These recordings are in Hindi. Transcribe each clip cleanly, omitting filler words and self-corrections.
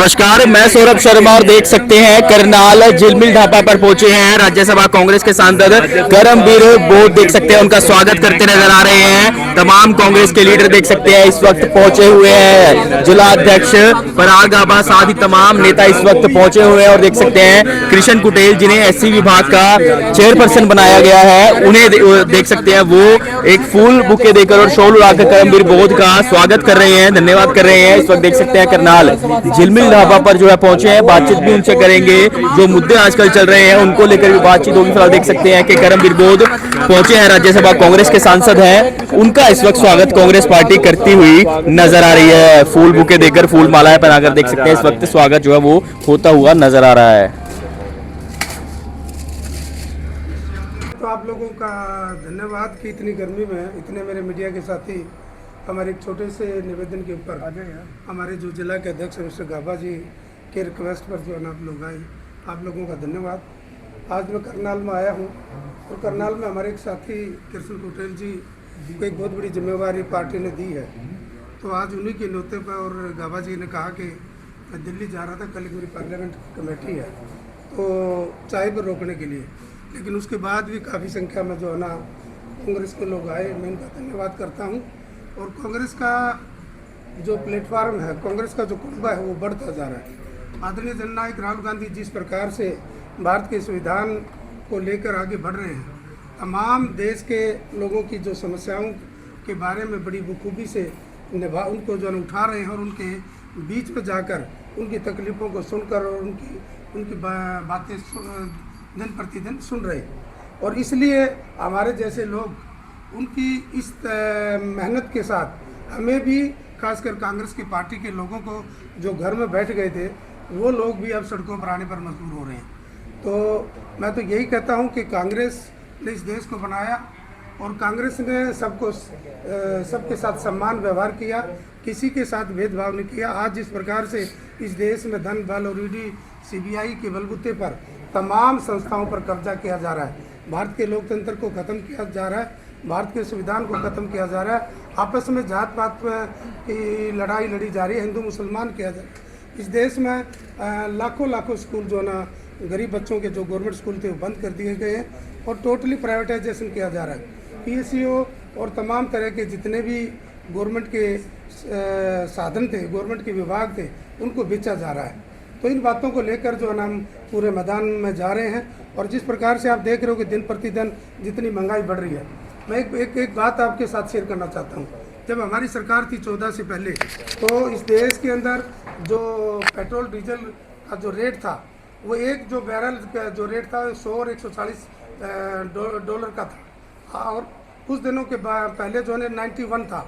नमस्कार, मैं सौरभ शर्मा और देख सकते हैं करनाल झिलमिल ढाबा पर पहुंचे हैं राज्यसभा कांग्रेस के सांसद करमबीर बोध। देख सकते हैं उनका स्वागत करते नजर आ रहे हैं। तमाम कांग्रेस के लीडर देख सकते हैं इस वक्त पहुंचे हुए हैं। जिला अध्यक्ष पराग गाबा साथ ही तमाम नेता इस वक्त पहुंचे हुए हैं और देख सकते हैं कृष्ण कुटेल जिन्हें एससी विभाग का चेयरपर्सन बनाया गया है, उन्हें देख सकते हैं वो एक फूल बुके देकर और शॉल उड़ाकर करमबीर बोध का स्वागत कर रहे हैं, धन्यवाद कर रहे हैं। इस वक्त देख सकते हैं करनाल झिलमिल ढाबा पर जो है पहुंचे हैं, बातचीत भी उनसे करेंगे। जो मुद्दे आजकल चल रहे हैं उनको लेकर भी बातचीत होगी। फिलहाल देख सकते हैं कि करमबीर बोध पहुंचे हैं, राज्यसभा कांग्रेस के सांसद हैं। उनका इस वक्त स्वागत कांग्रेस पार्टी करती हुई नजर आ रही है। फूल बुके देकर, फूल मालाएं पहनाकर देख सकते हैं इस वक्त स्वागत जो है वो होता हुआ नजर आ रहा है। तो आप लोगों का धन्यवाद कि इतनी गर्मी में इतने मेरे मीडिया के साथी हमारे एक छोटे से निवेदन के ऊपर हमारे जो जिला के अध्यक्ष मिस्टर गाबा जी के रिक्वेस्ट पर जो है ना आप लोग आए, आप लोगों का धन्यवाद। आज मैं करनाल में आया हूँ और करनाल में हमारे एक साथी कृष्ण कुटेल जी को एक बहुत बड़ी जिम्मेवारी पार्टी ने दी है। तो आज उन्हीं के न्योते पर और गाबा जी ने कहा कि मैं दिल्ली जा रहा था, कल मेरी पार्लियामेंट कमेटी है तो चाय पर रोकने के लिए, लेकिन उसके बाद भी काफ़ी संख्या में जो है ना कांग्रेस के लोग आए। मैं इनका धन्यवाद करता हूँ। और कांग्रेस का जो प्लेटफार्म है, कांग्रेस का जो कुनबा है वो बढ़ता जा रहा है। आदरणीय जननायक राहुल गांधी जिस प्रकार से भारत के संविधान को लेकर आगे बढ़ रहे हैं, तमाम देश के लोगों की जो समस्याओं के बारे में बड़ी बखूबी से उनको जो उठा रहे हैं और उनके बीच में जाकर उनकी तकलीफ़ों को सुनकर और उनकी बातें दिन प्रतिदिन सुन रहे हैं। और इसलिए हमारे जैसे लोग उनकी इस मेहनत के साथ हमें भी, खासकर कांग्रेस की पार्टी के लोगों को जो घर में बैठ गए थे वो लोग भी अब सड़कों पर आने पर मजबूर हो रहे हैं। तो मैं तो यही कहता हूं कि कांग्रेस ने इस देश को बनाया और कांग्रेस ने सबके साथ सम्मान व्यवहार किया, किसी के साथ भेदभाव नहीं किया। आज जिस प्रकार से इस देश में धन बल और ईडी सीबीआई के बलबूते पर तमाम संस्थाओं पर कब्जा किया जा रहा है, भारत के लोकतंत्र को ख़त्म किया जा रहा है, भारत के संविधान को ख़त्म किया जा रहा है, आपस में जात पात की लड़ाई लड़ी जा रही है, हिंदू मुसलमान किया जा रहा है। इस देश में लाखों स्कूल जो ना गरीब बच्चों के जो गवर्नमेंट स्कूल थे वो बंद कर दिए गए हैं और टोटली प्राइवेटाइजेशन किया जा रहा है। पीएससीओ और तमाम तरह के जितने भी गवर्नमेंट के साधन थे, गवर्नमेंट के विभाग थे, उनको बेचा जा रहा है। तो इन बातों को लेकर जो है ना हम पूरे मैदान में जा रहे हैं। और जिस प्रकार से आप देख रहे हो कि दिन प्रतिदिन जितनी महंगाई बढ़ रही है, मैं एक बात आपके साथ शेयर करना चाहता हूँ। जब हमारी सरकार थी 14 से पहले, तो इस देश के अंदर जो पेट्रोल डीजल का जो रेट था वो एक जो बैरल का जो रेट था 100 और 140 डॉलर का था। और कुछ दिनों के पहले जो है 91 था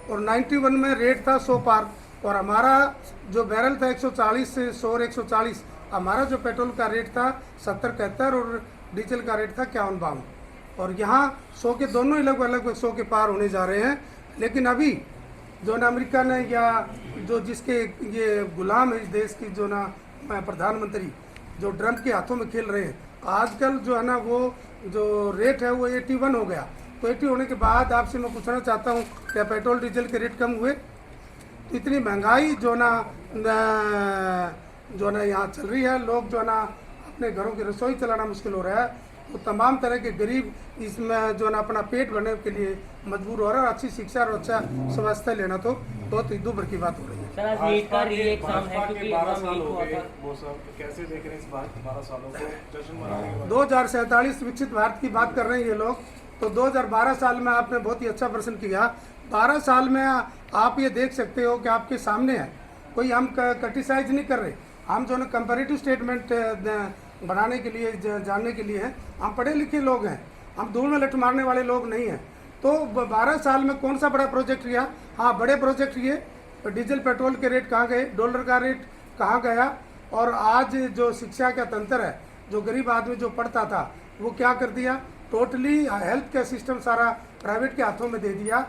और 91 में रेट था 100 पार। और हमारा जो बैरल था 140 से 100 और 140, हमारा जो पेट्रोल का रेट था 70-71 और डीजल का रेट था 51-52। और यहाँ 100 के दोनों ही लगभग 100 के पार होने जा रहे हैं। लेकिन अभी जो ना अमेरिका ने या जो जिसके ये गुलाम है इस देश की जो ना प्रधानमंत्री जो ट्रम्प के हाथों में खेल रहे हैं, आजकल जो है ना वो जो रेट है वो 81 हो गया। तो 80 होने के बाद आपसे मैं पूछना चाहता हूँ, क्या पेट्रोल डीजल के रेट कम हुए? तो इतनी महंगाई जो ना यहाँ चल रही है, लोग जो ना अपने घरों की रसोई चलाना मुश्किल हो रहा है। तो तमाम तरह के गरीब इसमें जो ना अपना पेट भरने के लिए मजबूर हो रहा है। अच्छी शिक्षा और अच्छा स्वास्थ्य लेना तो बहुत ही दूर की बात हो रही है। सर, आज नीट का री-एग्जाम है क्योंकि 12 साल हो गए, वो सब कैसे देख रहे हैं इस बार 12 सालों को जश्न मनाने के बाद? 2047 विकसित भारत की बात कर रहे हैं ये लोग। तो 2012 साल में आपने बहुत ही अच्छा प्रश्न किया। 12 साल में आप ये देख सकते हो कि आपके सामने है, कोई हम क्रिटिसाइज नहीं कर रहे, हम जो है कंपैरेटिव स्टेटमेंट बनाने के लिए जानने के लिए हैं। हम पढ़े लिखे लोग हैं, हम धूल में लठ मारने वाले लोग नहीं हैं। तो 12 साल में कौन सा बड़ा प्रोजेक्ट किया? हाँ, बड़े प्रोजेक्ट किए। डीजल पेट्रोल के रेट कहाँ गए, डॉलर का रेट कहाँ गया, और आज जो शिक्षा का तंत्र है, जो गरीब आदमी जो पढ़ता था वो क्या कर दिया, टोटली हेल्थ का सिस्टम सारा प्राइवेट के हाथों में दे दिया।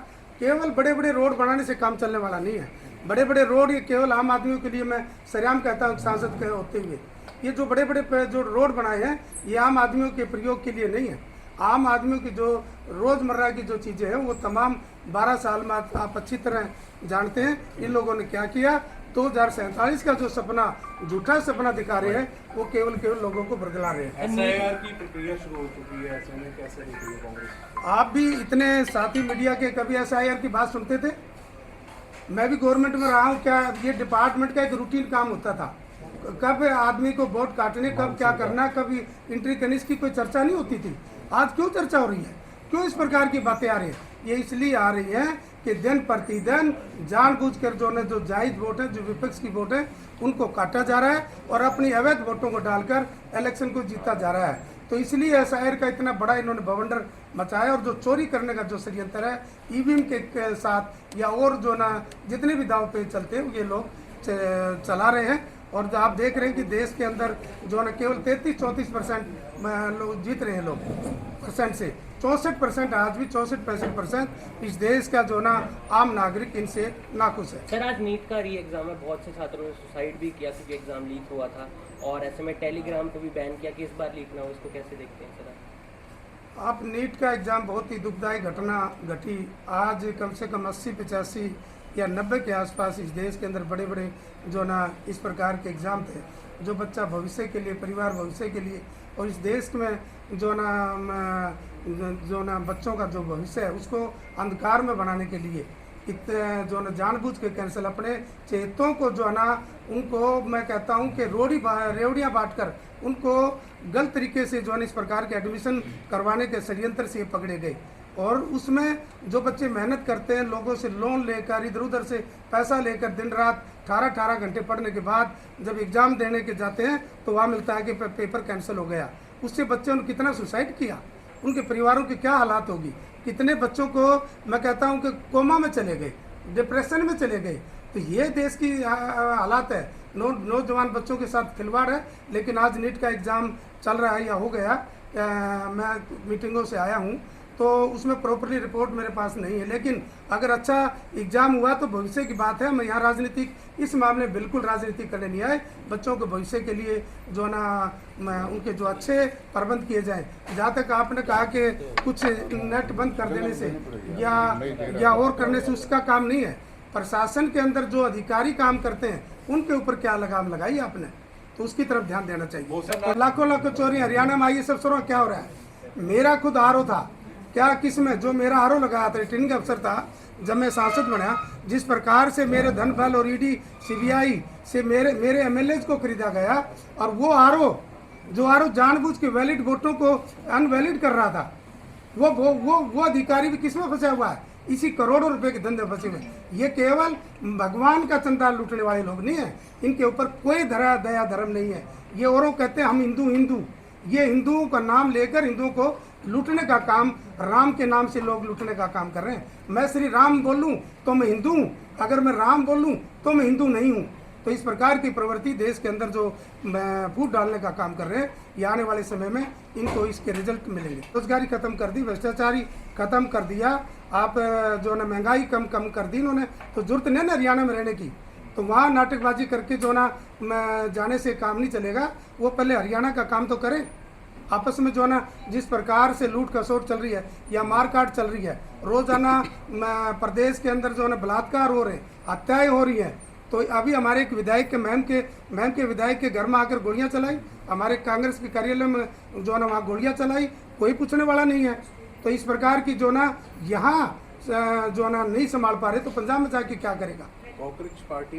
केवल बड़े बड़े रोड बनाने से काम चलने वाला नहीं है। बड़े बड़े रोड ये केवल आम आदमियों के लिए, मैं सरेआम कहता हूँ सांसद के होते हुए, ये जो बड़े बड़े जो रोड बनाए हैं ये आम आदमियों के प्रयोग के लिए नहीं है। आम आदमियों की जो रोज़मर्रा की जो चीज़ें हैं वो तमाम 12 साल में आप अच्छी तरह जानते हैं। इन लोगों ने क्या किया, 2047 का जो सपना, झूठा सपना दिखा रहे हैं, वो केवल लोगों को बरगला रहे हैं। SIR की प्रक्रिया शुरू हो चुकी है, ऐसे में कैसे देख रही है कांग्रेस? आप भी इतने साथी मीडिया के कभी SIR की बात सुनते थे? मैं भी गवर्नमेंट में रहा हूँ, क्या ये डिपार्टमेंट का एक रूटीन काम होता था? कब आदमी को वोट काटने, कब क्या करना, कभी एंट्री करने, इसकी कोई चर्चा नहीं होती थी। आज क्यों चर्चा हो रही है? क्यों इस प्रकार की बातें आ रही है? ये इसलिए आ रही है कि दिन प्रतिदिन जानबूझकर जो जायज वोट है, जो विपक्ष की वोट है, उनको काटा जा रहा है और अपनी अवैध वोटों को डालकर इलेक्शन को जीता जा रहा है। तो इसलिए SIR का इतना बड़ा इन्होंने बवंडर मचाया और जो चोरी करने का जो षड्यंत्र है EVM के साथ या और जो ना जितने भी दाव पे चलते हैं ये लोग चला रहे हैं। और जो आप देख रहे हैं कि देश के अंदर जो ना केवल 33-34% लोग जीत रहे हैं, लोग परसेंट से 64%, आज भी 64-65% इस देश का जो ना आम नागरिक इनसे नाखुश है। सर, आज नीट का री एग्जाम है, बहुत से छात्रों ने सुसाइड भी किया क्योंकि एग्जाम लीक हुआ था और ऐसे में टेलीग्राम को भी बैन किया कि इस बार लीक ना हो, इसको कैसे देखते हैं सर? आप नीट का एग्ज़ाम बहुत ही दुखदायी घटना घटी। आज कम से कम 80-85 या 90 के आसपास इस देश के अंदर बड़े बड़े जो ना इस प्रकार के एग्ज़ाम थे, जो बच्चा भविष्य के लिए, परिवार भविष्य के लिए और इस देश में जो ना बच्चों का जो भविष्य है उसको अंधकार में बनाने के लिए इतने जो ना जानबूझ के कैंसिल, अपने चेतों को जो है ना उनको मैं कहता हूँ कि रेवड़ियाँ बांटकर उनको गलत तरीके से जो है इस प्रकार के एडमिशन करवाने के षड्यंत्र से पकड़े गए। और उसमें जो बच्चे मेहनत करते हैं, लोगों से लोन लेकर, इधर उधर से पैसा लेकर, दिन रात 18 घंटे पढ़ने के बाद जब एग्ज़ाम देने के जाते हैं तो वहाँ मिलता है कि पेपर कैंसिल हो गया। उससे बच्चों ने कितना सुसाइड किया, उनके परिवारों की क्या हालात होगी, कितने बच्चों को मैं कहता हूँ कि कोमा में चले गए, डिप्रेशन में चले गए। तो ये देश की हालात है, नौजवान बच्चों के साथ खिलवाड़ है। लेकिन आज नीट का एग्ज़ाम चल रहा है या हो गया, मैं मीटिंगों से आया हूँ तो उसमें प्रॉपरली रिपोर्ट मेरे पास नहीं है। लेकिन अगर अच्छा एग्ज़ाम हुआ तो भविष्य की बात है। मैं यहाँ राजनीतिक इस मामले में बिल्कुल राजनीति करने नहीं आए। बच्चों के भविष्य के लिए जो ना उनके जो अच्छे प्रबंध किए जाएं। जहाँ तक आपने कहा कि कुछ नेट बंद कर देने से या और करने से उसका काम नहीं है। प्रशासन के अंदर जो अधिकारी काम करते हैं उनके ऊपर क्या लगाम लगाई आपने, तो उसकी तरफ ध्यान देना चाहिए। लाखों चोरी हरियाणा में आई, सब सुनो क्या हो रहा है। मेरा खुद आरओ था, क्या किसमें जो मेरा आरओ लगाया था, रिटर्निंग अफसर था जब मैं सांसद बना, जिस प्रकार से मेरे धन बल और ईडी CBI से मेरे MLAs को खरीदा गया और वो आरओ जानबूझ के वैलिड वोटों को अनवैलिड कर रहा था, वो अधिकारी भी किसमें फंसा हुआ है, इसी करोड़ों रुपए के धंधे फंसे हुए। ये केवल भगवान का चंदा लूटने वाले लोग नहीं है, इनके ऊपर कोई दया धर्म नहीं है। ये औरों कहते हैं हम हिंदू, ये हिंदुओं का नाम लेकर हिंदुओं को लूटने का काम, राम के नाम से लोग लूटने का काम कर रहे हैं। मैं श्री राम बोलूं तो मैं हिंदू हूँ, अगर मैं राम बोलूं तो मैं हिंदू नहीं हूँ। तो इस प्रकार की प्रवृत्ति देश के अंदर जो फूट डालने का काम कर रहे हैं, ये आने वाले समय में इनको इसके रिजल्ट मिलेंगे। रोजगारी खत्म कर दी, भ्रष्टाचारी खत्म कर दिया, आप जो ना महंगाई कम कर दी इन्होंने, तो जरूरत नहीं ना हरियाणा में रहने की। तो वहाँ नाटकबाजी करके जो ना जाने से काम नहीं चलेगा, वो पहले हरियाणा का काम तो करें। आपस में जो ना जिस प्रकार से लूट खसोट चल रही है या मारकाट चल रही है, रोजाना प्रदेश के अंदर जो ना बलात्कार हो रहे हैं, हत्याएं हो रही हैं। तो अभी हमारे एक विधायक के मैम के विधायक के घर में आकर गोलियां चलाई, हमारे कांग्रेस के कार्यालय में जो ना वहाँ गोलियां चलाई, कोई पूछने वाला नहीं है। तो इस प्रकार की जो ना यहाँ जो ना नहीं संभाल पा रहे तो पंजाब में जाके क्या करेगा। कांग्रेस पार्टी